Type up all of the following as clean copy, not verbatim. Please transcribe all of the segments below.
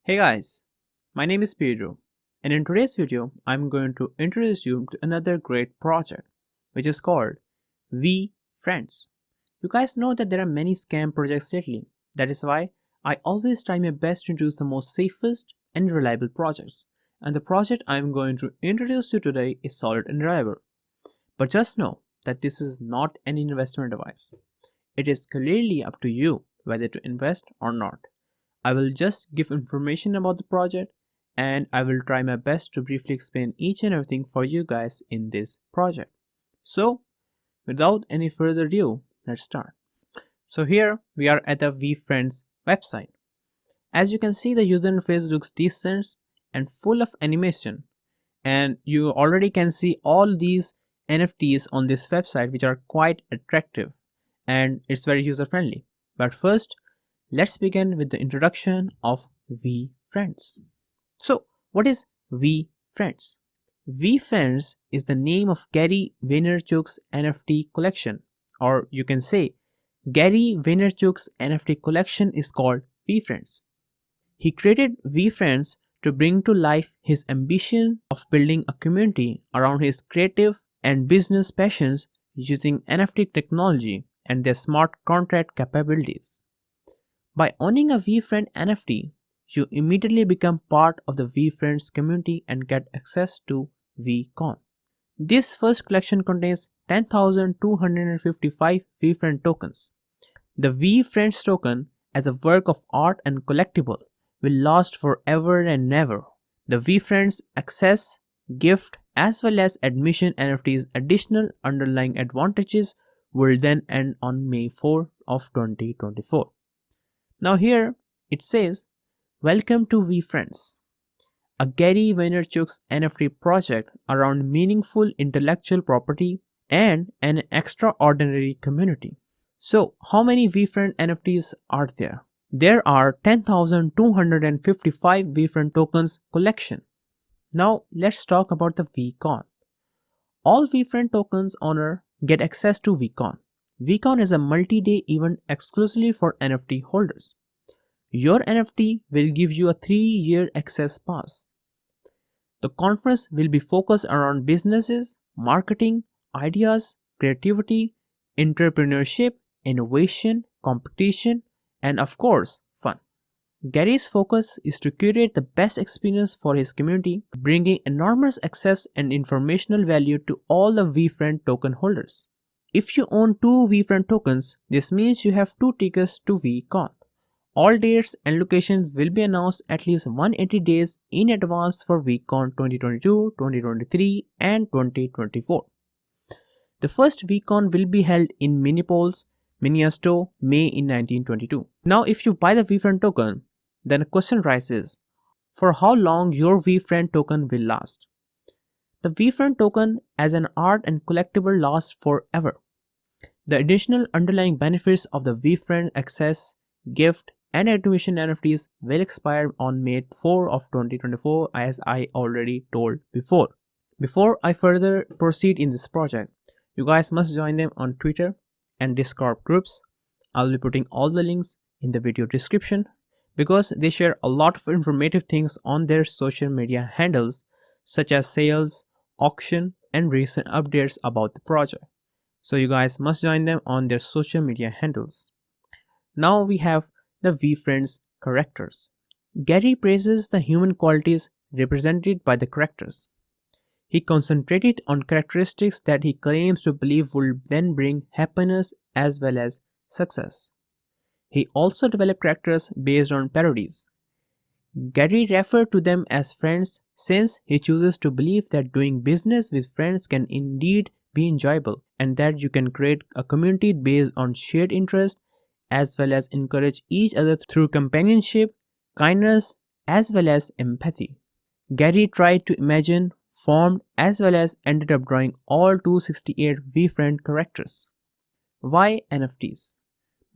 Hey guys, my name is Pedro, and in today's video, I'm going to introduce you to another great project, which is called VeeFriends. You guys know that there are many scam projects lately. That is why I always try my best to choose the most safest and reliable projects. And the project I'm going to introduce you today is solid and reliable. But just know that this is not an investment advice. It is clearly up to you whether to invest or not. I will just give information about the project and I will try my best to briefly explain each and everything for you guys in this project. So, without any further ado, let's start. So here we are at the VeeFriends website. As you can see, the user interface looks decent and full of animation, and you already can see all these NFTs on this website, which are quite attractive and it's very user friendly. But first, let's begin with the introduction of VeeFriends. So, what is VeeFriends? VeeFriends is the name of Gary Vaynerchuk's NFT collection, or you can say Gary Vaynerchuk's NFT collection is called VeeFriends. He created VeeFriends to bring to life his ambition of building a community around his creative and business passions using NFT technology and their smart contract capabilities. By owning a VeeFriend NFT, you immediately become part of the VeeFriends community and get access to VeeCon. This first collection contains 10,255 VeeFriend tokens. The VeeFriends token as a work of art and collectible will last forever and ever. The VeeFriends access, gift as well as admission NFTs additional underlying advantages will then end on May 4 of 2024. Now here it says, welcome to VeeFriends, a Gary Vaynerchuk's NFT project around meaningful intellectual property and an extraordinary community. So how many VeeFriend NFTs are there? There are 10,255 VeeFriend tokens collection. Now let's talk about the VeeCon. All VeeFriend tokens owner get access to VeeCon. VeeCon is a multi-day event exclusively for NFT holders. Your NFT will give you a 3-year access pass. The conference will be focused around businesses, marketing, ideas, creativity, entrepreneurship, innovation, competition, and of course, fun. Gary's focus is to curate the best experience for his community, bringing enormous access and informational value to all the VeeFriend token holders. If you own 2 VeeFriend tokens, this means you have 2 tickets to VeeCon. All dates and locations will be announced at least 180 days in advance for VeeCon 2022, 2023 and 2024. The first VeeCon will be held in Minneapolis, Minnesota, May in 1922. Now if you buy the VeeFriend token, then a question rises, for how long your VeeFriend token will last? The VeeFriend token as an art and collectible lasts forever. The additional underlying benefits of the VeeFriend access, gift, and admission NFTs will expire on May 4 of 2024 as I already told before. Before I further proceed in this project, you guys must join them on Twitter and Discord groups. I'll be putting all the links in the video description because they share a lot of informative things on their social media handles such as sales, auction, and recent updates about the project. So you guys must join them on their social media handles. Now we have the VeeFriends characters. Gary praises the human qualities represented by the characters. He concentrated on characteristics that he claims to believe will then bring happiness as well as success. He also developed characters based on parodies. Gary referred to them as friends since he chooses to believe that doing business with friends can indeed be enjoyable and that you can create a community based on shared interest as well as encourage each other through companionship, kindness, as well as empathy. Gary tried to imagine, formed, as well as ended up drawing all 268 VeeFriend characters. Why NFTs?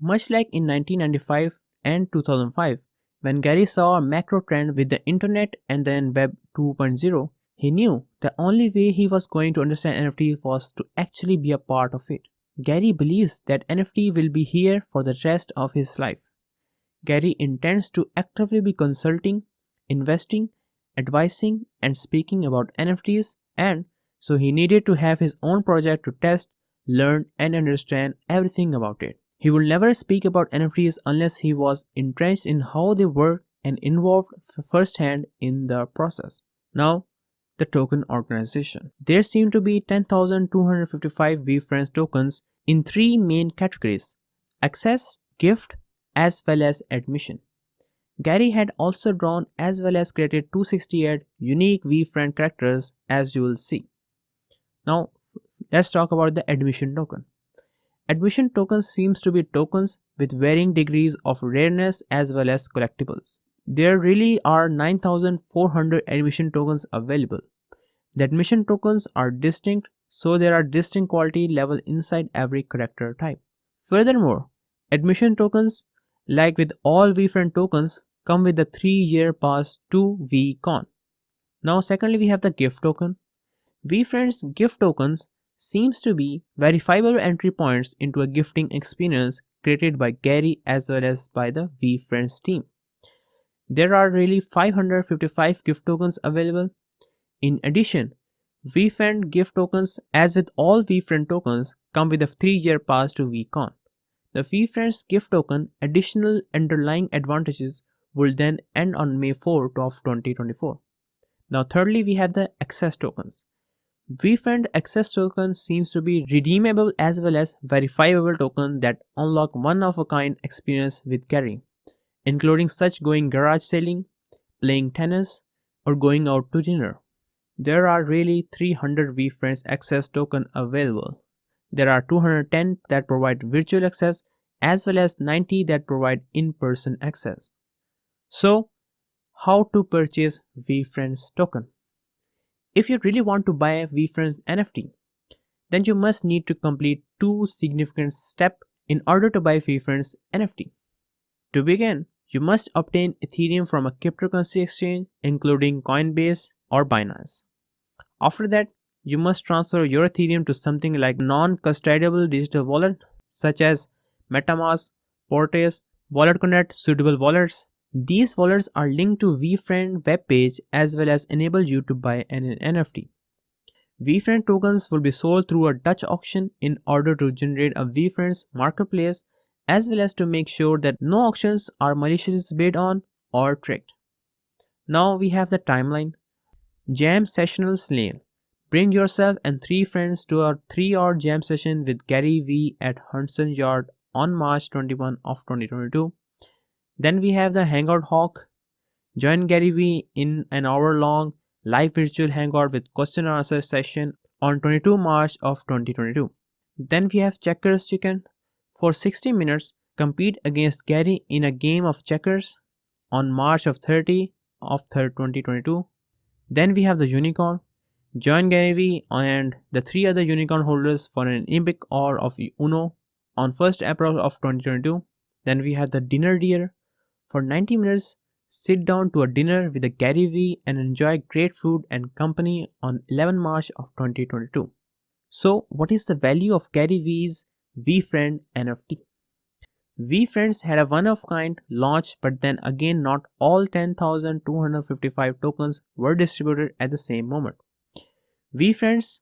Much like in 1995 and 2005, when Gary saw a macro trend with the internet and then Web 2.0, he knew the only way he was going to understand NFT was to actually be a part of it. Gary believes that NFT will be here for the rest of his life. Gary intends to actively be consulting, investing, advising, and speaking about NFTs, and so he needed to have his own project to test, learn, and understand everything about it. He would never speak about NFTs unless he was entrenched in how they work and involved firsthand in the process. Now, the token organization. There seem to be 10,255 VeeFriends tokens in three main categories: access, gift, as well as admission. Gary had also drawn as well as created 268 unique VeeFriend characters, as you will see. Now, let's talk about the admission token. Admission tokens seems to be tokens with varying degrees of rareness as well as collectibles. There really are 9,400 admission tokens available. The admission tokens are distinct, so there are distinct quality level inside every character type. Furthermore, admission tokens, like with all VeeFriend tokens, come with a 3-year pass to VCon. Now secondly, we have the gift token. VeeFriends gift tokens seems to be verifiable entry points into a gifting experience created by Gary as well as by the VeeFriends team. There are really 555 gift tokens available. In addition, VeeFriend gift tokens, as with all VeeFriend tokens, come with a 3-year pass to VCon. The VeeFriends gift token additional underlying advantages will then end on May 4th of 2024. Now thirdly, we have the access tokens. VeeFriend access token seems to be redeemable as well as verifiable token that unlock one-of-a-kind experience with Gary, including such going garage sailing, playing tennis, or going out to dinner. There are really 300 VeeFriends access token available. There are 210 that provide virtual access as well as 90 that provide in-person access. So, how to purchase VeeFriends token? If you really want to buy a VeeFriends NFT, then you must need to complete two significant steps in order to buy VeeFriends NFT. To begin, you must obtain Ethereum from a cryptocurrency exchange including Coinbase or Binance. After that, you must transfer your Ethereum to something like non-custodiable digital wallet such as MetaMask, Portes, Wallet Connect, suitable wallets. These wallets are linked to VeeFriend webpage as well as enable you to buy an NFT. VeeFriend tokens will be sold through a Dutch auction in order to generate a VeeFriends marketplace as well as to make sure that no auctions are maliciously bid on or tricked. Now we have the timeline. Jam Sessional Sale. Bring yourself and 3 friends to a 3-hour jam session with Gary V at Hudson Yard on March 21 of 2022. Then we have the Hangout Hawk. Join Gary V in an hour-long live virtual hangout with question and answer session on 22 March of 2022. Then we have Checkers Chicken. For 60 minutes, compete against Gary in a game of checkers on March of 30 of 2022. Then we have the Unicorn. Join Gary V and the 3 other Unicorn holders for an epic hour of Uno on 1st April of 2022. Then we have the Dinner Deer. For 90 minutes, sit down to a dinner with a Gary V and enjoy great food and company on 11 March of 2022. So, what is the value of Gary V's VeeFriend NFT? VeeFriends had a one-of-kind launch, but then again not all 10,255 tokens were distributed at the same moment. VeeFriends,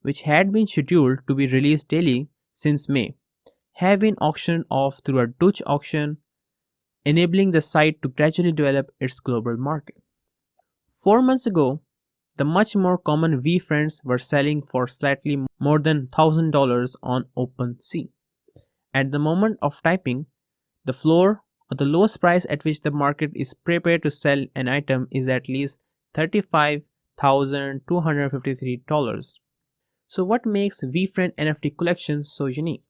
which had been scheduled to be released daily since May, have been auctioned off through a Dutch auction, enabling the site to gradually develop its global market. 4 months ago, the much more common VeeFriends were selling for slightly more than $1,000 on OpenSea. At the moment of typing, the floor or the lowest price at which the market is prepared to sell an item is at least $35,253. So what makes VeeFriend NFT collection so unique?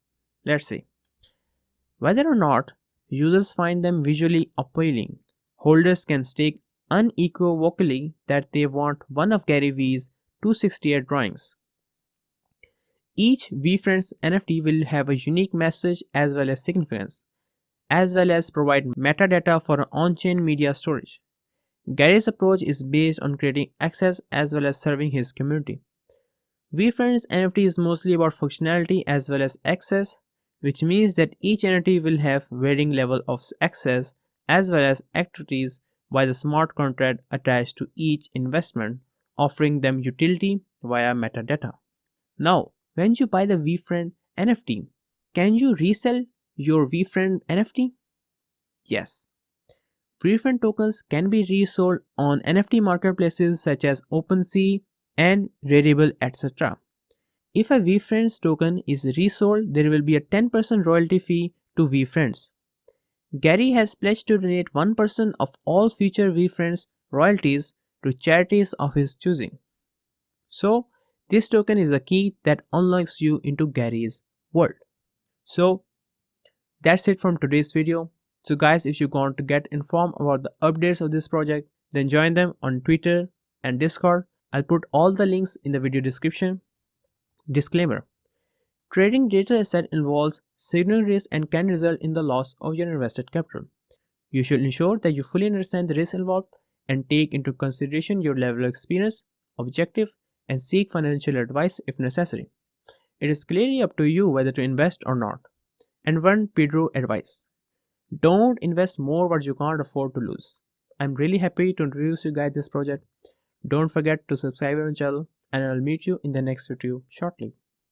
Let's see. Whether or not users find them visually appealing, holders can state unequivocally that they want one of Gary V's 268 drawings. Each VeeFriends NFT will have a unique message as well as significance, as well as provide metadata for on-chain media storage. Gary's approach is based on creating access as well as serving his community. VeeFriends NFT is mostly about functionality as well as access, which means that each NFT will have varying level of access as well as activities by the smart contract attached to each investment, offering them utility via metadata. Now, when you buy the VeeFriend NFT, can you resell your VeeFriend NFT? Yes. VeeFriend tokens can be resold on NFT marketplaces such as OpenSea and Rarible, etc. If a VeeFriends token is resold, there will be a 10% royalty fee to VeeFriends. Gary has pledged to donate 1% of all future VeeFriends royalties to charities of his choosing. So, this token is a key that unlocks you into Gary's world. So, that's it from today's video. So guys, if you want to get informed about the updates of this project, then join them on Twitter and Discord. I'll put all the links in the video description. Disclaimer: trading digital asset involves significant risk and can result in the loss of your invested capital. You should ensure that you fully understand the risks involved and take into consideration your level of experience, objective, and seek financial advice if necessary. It is clearly up to you whether to invest or not. And one Pedro advice: don't invest more what you can't afford to lose. I'm really happy to introduce you guys this project. Don't forget to subscribe to our channel and I'll meet you in the next video shortly.